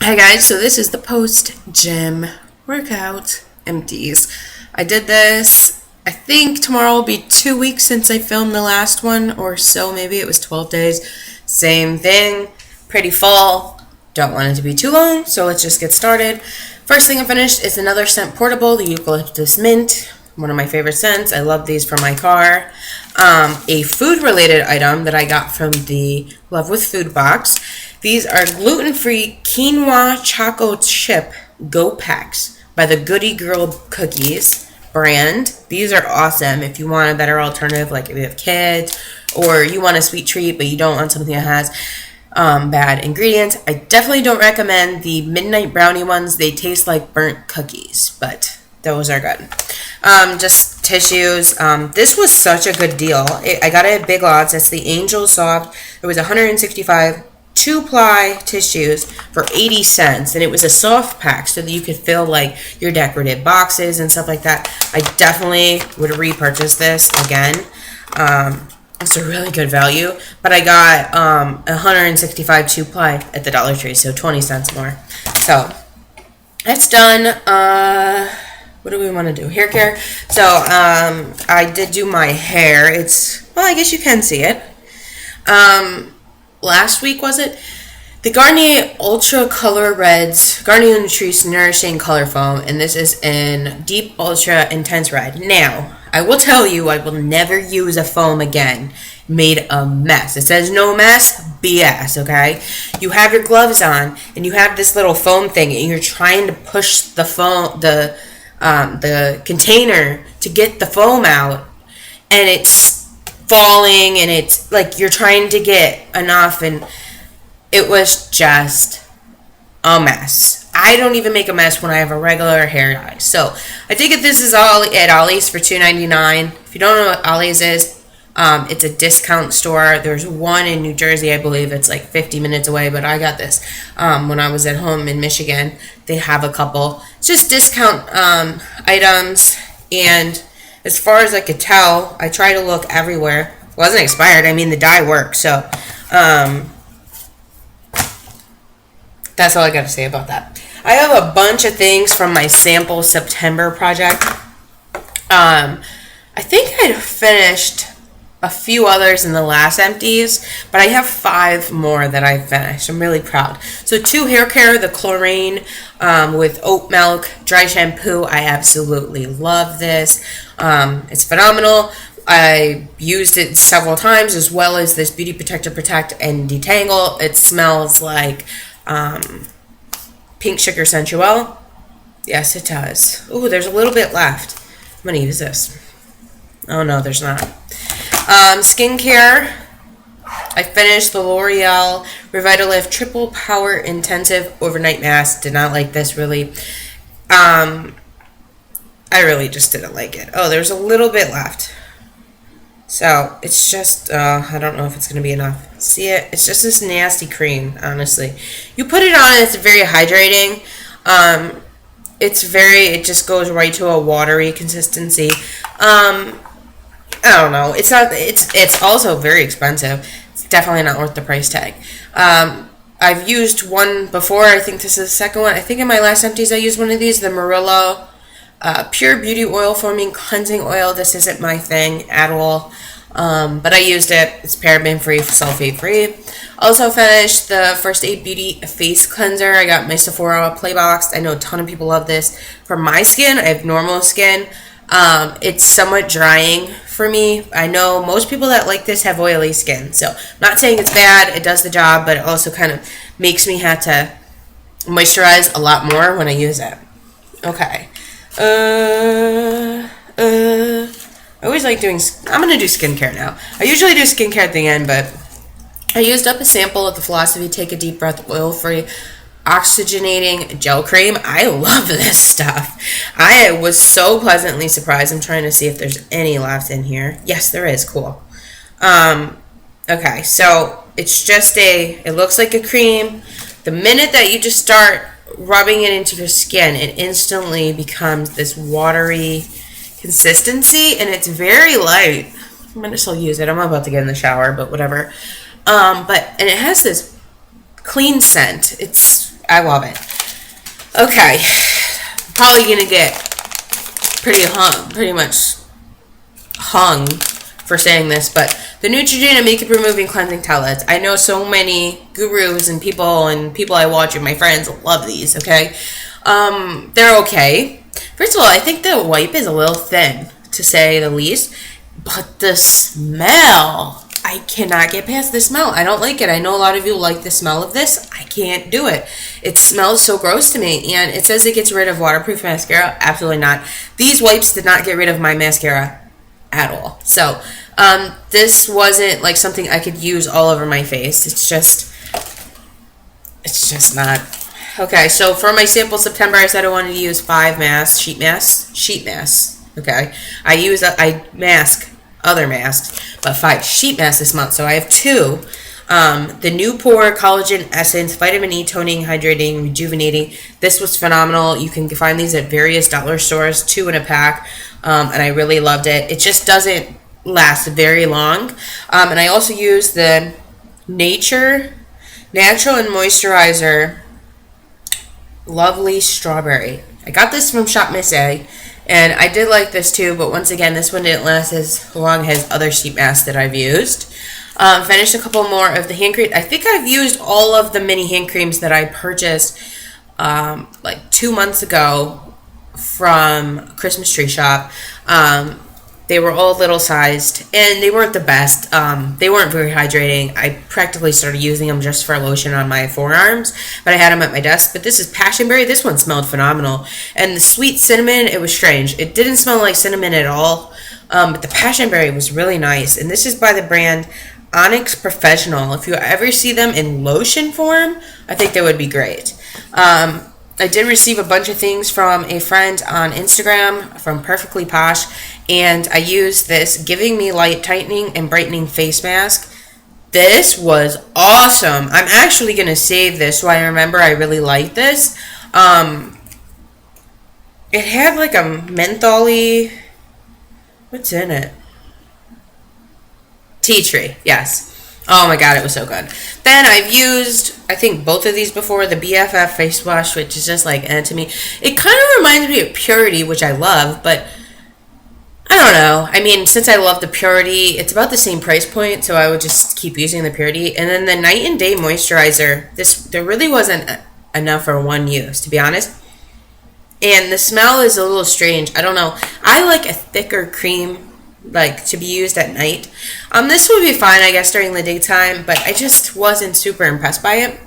Hi guys, so this is the post-gym workout empties. I did this, I think tomorrow will be 2 weeks since I filmed the last one or so, maybe it was 12 days. Same thing, pretty full, don't want it to be too long, so let's just get started. First thing I finished is another scent portable, the Eucalyptus Mint, one of my favorite scents. I love these for my car. A food-related item that I got from the Love with Food box. These are gluten-free quinoa choco chip go packs by the Goody Girl Cookies brand. These are awesome if you want a better alternative, like if you have kids or you want a sweet treat but you don't want something that has bad ingredients. I definitely don't recommend the midnight brownie ones. They taste like burnt cookies, but those are good. Just tissues. This was such a good deal. I got it at Big Lots. It's the Angel Soft. It was 165 2-ply tissues for 80 cents, and it was a soft pack so that you could fill like your decorative boxes and stuff like that. I definitely would repurchase this again. It's a really good value, but I got 165 2-ply at the Dollar Tree, so 20 cents more. So that's done. What do we want to do? Hair care. So I did do my hair. Well, I guess you can see it. Last week, was it? The Garnier Ultra Color Reds, Garnier Nutrice Nourishing Color Foam, and this is in Deep Ultra Intense Red. Now, I will tell you, I will never use a foam again. Made a mess. It says no mess, BS, okay? You have your gloves on, and you have this little foam thing, and you're trying to push the foam, the container to get the foam out, and it's falling, and it's like you're trying to get enough, and it was just a mess. I don't even make a mess when I have a regular hair dye. So I did get this is all at Ollie's for $2.99. If you don't know what Ollie's is, it's a discount store. There's one in New Jersey, I believe. It's like 50 minutes away, but I got this when I was at home in Michigan. They have a couple. It's just discount items, and as far as I could tell, I tried to look everywhere. It wasn't expired. I mean, the dye worked, so that's all I got to say about that. I have a bunch of things from my sample September project. I think I'd finished a few others in the last empties, but I have 5 more that I finished. I'm really proud. So 2 hair care, the chlorine with oat milk, dry shampoo. I absolutely love this. It's phenomenal. I used it several times, as well as this Beauty Protector Protect and Detangle. It smells like Pink Sugar Sensual. Yes, it does. Ooh, there's a little bit left. I'm going to use this. Oh, no, there's not. Skincare. I finished the L'Oreal Revitalift Triple Power Intensive Overnight Mask. Did not like this, really. I really just didn't like it. Oh, there's a little bit left. So, it's just, I don't know if it's going to be enough. See it? It's just this nasty cream, honestly. You put it on, it's very hydrating. It just goes right to a watery consistency. I don't know. It's also very expensive. It's definitely not worth the price tag. I've used one before. I think this is the second one. I think in my last empties I used one of these, the Murillo Pure Beauty Oil Foaming Cleansing Oil. This isn't my thing at all. But I used it. It's paraben free, sulfate free. Also finished the First Aid Beauty Face Cleanser. I got my Sephora Play Box. I know a ton of people love this. For my skin, I have normal skin. It's somewhat drying for me. I know most people that like this have oily skin. So I'm not saying it's bad. It does the job, but it also kind of makes me have to moisturize a lot more when I use it. Okay. I always like doing, I'm going to do skincare now. I usually do skincare at the end, but I used up a sample of the Philosophy Take a Deep Breath Oil-Free Oxygenating Gel Cream. I love this stuff. I was so pleasantly surprised. I'm trying to see if there's any left in here. Yes, there is. Cool. Okay, so it's just it looks like a cream. The minute that you just start rubbing it into your skin, it instantly becomes this watery consistency, and it's very light. I'm gonna still use it. I'm about to get in the shower, but whatever. And it has this clean scent. I love it. Okay, probably gonna get pretty much hung for saying this, but the Neutrogena Makeup Removing Cleansing Towelettes. I know so many gurus and people I watch and my friends love these, okay? They're okay. First of all, I think the wipe is a little thin, to say the least, but the smell, I cannot get past the smell. I don't like it. I know a lot of you like the smell of this. I can't do it. It smells so gross to me, and it says it gets rid of waterproof mascara. Absolutely not. These wipes did not get rid of my mascara at all. So, this wasn't like something I could use all over my face. It's just not. Okay, so for my sample September, I said I wanted to use 5 sheet masks. Okay, I mask other masks, but 5 sheet masks this month. So I have 2. The New Pore Collagen Essence, Vitamin E Toning, Hydrating, Rejuvenating. This was phenomenal. You can find these at various dollar stores, 2 in a pack, and I really loved it. It just doesn't last very long. And I also use the Natural and Moisturizer Lovely Strawberry. I got this from Shop Miss A, and I did like this too, but once again, this one didn't last as long as other sheet masks that I've used. Finished a couple more of the hand cream. I think I've used all of the mini hand creams that I purchased like 2 months ago from Christmas Tree Shop. They were all little sized, and they weren't the best. They weren't very hydrating. I practically started using them just for lotion on my forearms, but I had them at my desk. But this is Passionberry. This one smelled phenomenal. And the sweet cinnamon, it was strange. It didn't smell like cinnamon at all, but the Passionberry was really nice. And this is by the brand Onyx Professional. If you ever see them in lotion form, I think they would be great. I did receive a bunch of things from a friend on Instagram from Perfectly Posh, and I used this Giving Me Light Tightening and Brightening Face Mask. This was awesome. I'm actually going to save this so I remember I really liked this. It had like a mentholy... What's in it? Tea tree, yes. Oh my god, it was so good. Then I've used, I think, both of these before. The BFF face wash, which is just like, to me. It kind of reminds me of Purity, which I love, but I don't know. I mean, since I love the Purity, it's about the same price point, so I would just keep using the Purity. And then the Night and Day Moisturizer, there really wasn't enough for one use, to be honest. And the smell is a little strange. I don't know. I like a thicker cream, like, to be used at night. This would be fine, I guess, during the daytime, but I just wasn't super impressed by it.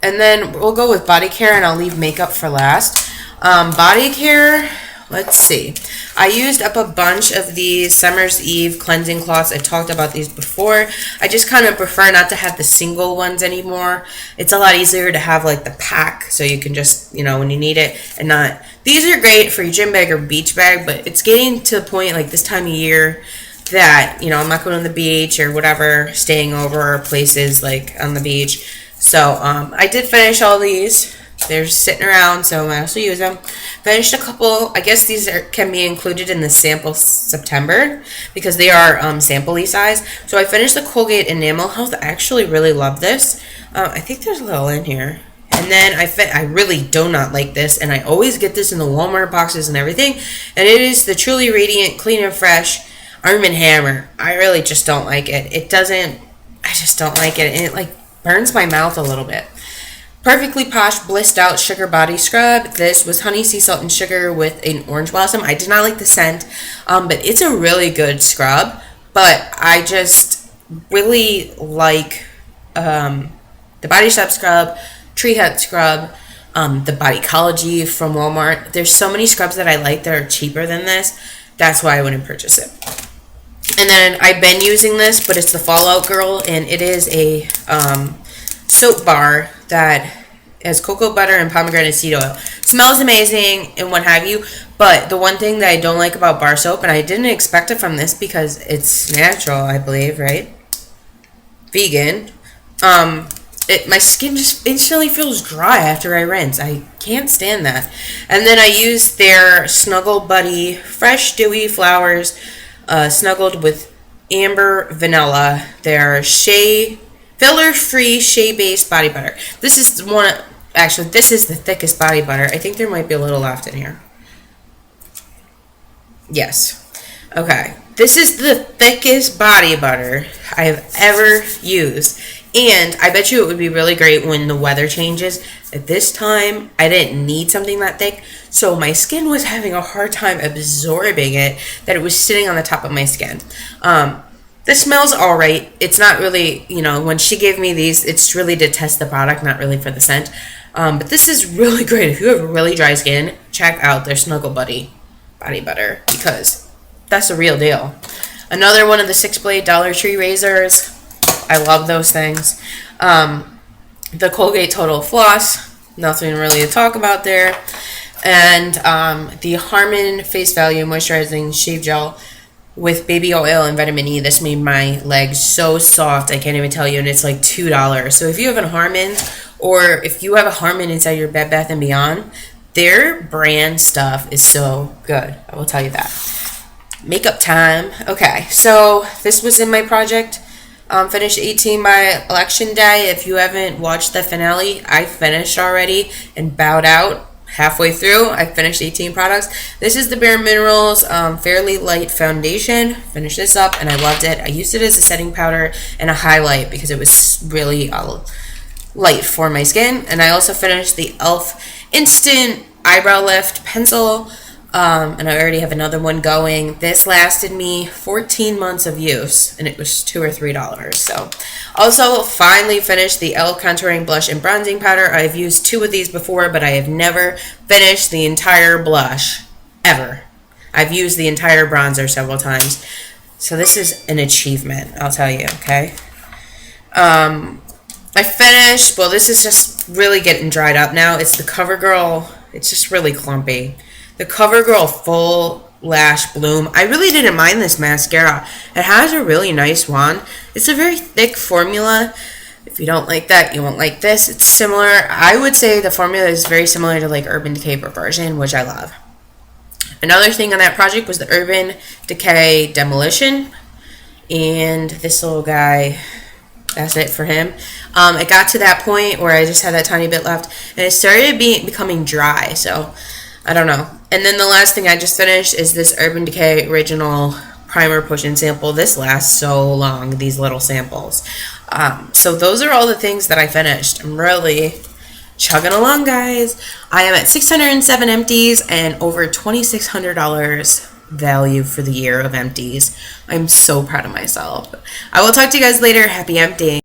And then we'll go with body care, and I'll leave makeup for last. Body care, let's see. I used up a bunch of these Summer's Eve cleansing cloths. I talked about these before. I just kind of prefer not to have the single ones anymore. It's a lot easier to have, like, the pack, so you can just, when you need it, and not... These are great for your gym bag or beach bag, but it's getting to the point, like, this time of year that, I'm not going to the beach or whatever, staying over places, like, on the beach. So, I did finish all these. They're just sitting around, so I also use them. Finished a couple. I guess these can be included in the sample September because they are sample-y size. So I finished the Colgate Enamel Health. I actually really love this. I think there's a little in here. And then I really do not like this, and I always get this in the Walmart boxes and everything. And it is the Truly Radiant Clean and Fresh Arm & Hammer. I really just don't like it. I just don't like it. And it, like, burns my mouth a little bit. Perfectly Posh Blissed Out Sugar Body Scrub. This was honey, sea salt, and sugar with an orange blossom. I did not like the scent, but it's a really good scrub. But I just really like the Body Shop scrub, Tree Hut scrub, the Bodycology from Walmart. There's so many scrubs that I like that are cheaper than this. That's why I wouldn't purchase it. And then I've been using this, but it's the Fallout Girl, and it is a soap bar that has cocoa butter and pomegranate seed oil. Smells amazing and what have you, but the one thing that I don't like about bar soap, and I didn't expect it from this because it's natural, I believe, right? Vegan. My skin just instantly feels dry after I rinse. I can't stand that. And then I use their Snuggle Buddy Fresh Dewy Flowers snuggled with amber vanilla. Their filler-free shea-based body butter. This is one Actually, this is the thickest body butter. I think there might be a little left in here. Yes. Okay. This is the thickest body butter I have ever used. And I bet you it would be really great when the weather changes. At this time, I didn't need something that thick. So my skin was having a hard time absorbing it, that it was sitting on the top of my skin. This smells alright. It's not really, when she gave me these, it's really to test the product, not really for the scent. But this is really great. If you have really dry skin, check out their Snuggle Buddy body butter, because that's the real deal. Another one of the 6-blade Dollar Tree razors. I love those things. The Colgate Total Floss. Nothing really to talk about there. And the Harmon Face Value Moisturizing Shave Gel with baby oil and vitamin E. This made my legs so soft, I can't even tell you, and it's like $2. So if you have a Harmon, or if you have a Harmon inside your Bed Bath & Beyond, their brand stuff is so good. I will tell you that. Makeup time. Okay, so this was in my project. Finished 18 by election day. If you haven't watched the finale, I finished already and bowed out halfway through. I finished 18 products. This is the Bare Minerals Fairly Light Foundation. Finished this up and I loved it. I used it as a setting powder and a highlight because it was really light for my skin. And I also finished the e.l.f. Instant Eyebrow Lift Pencil. And I already have another one going. This lasted me 14 months of use, and it was $2 or $3. So, also finally finished the e.l.f. Contouring Blush and Bronzing Powder. I've used 2 of these before, but I have never finished the entire blush, ever. I've used the entire bronzer several times. So this is an achievement, I'll tell you, okay? I finished, well, this is just really getting dried up now. It's the CoverGirl, it's just really clumpy. The CoverGirl Full Lash Bloom. I really didn't mind this mascara. It has a really nice wand. It's a very thick formula. If you don't like that, you won't like this. It's similar. I would say the formula is very similar to like Urban Decay Perversion, which I love. Another thing on that project was the Urban Decay Demolition. And this little guy, that's it for him. It got to that point where I just had that tiny bit left. And it started becoming dry. So, I don't know. And then the last thing I just finished is this Urban Decay Original Primer Push-In Sample. This lasts so long, these little samples. So those are all the things that I finished. I'm really chugging along, guys. I am at 607 empties and over $2,600 value for the year of empties. I'm so proud of myself. I will talk to you guys later. Happy emptying.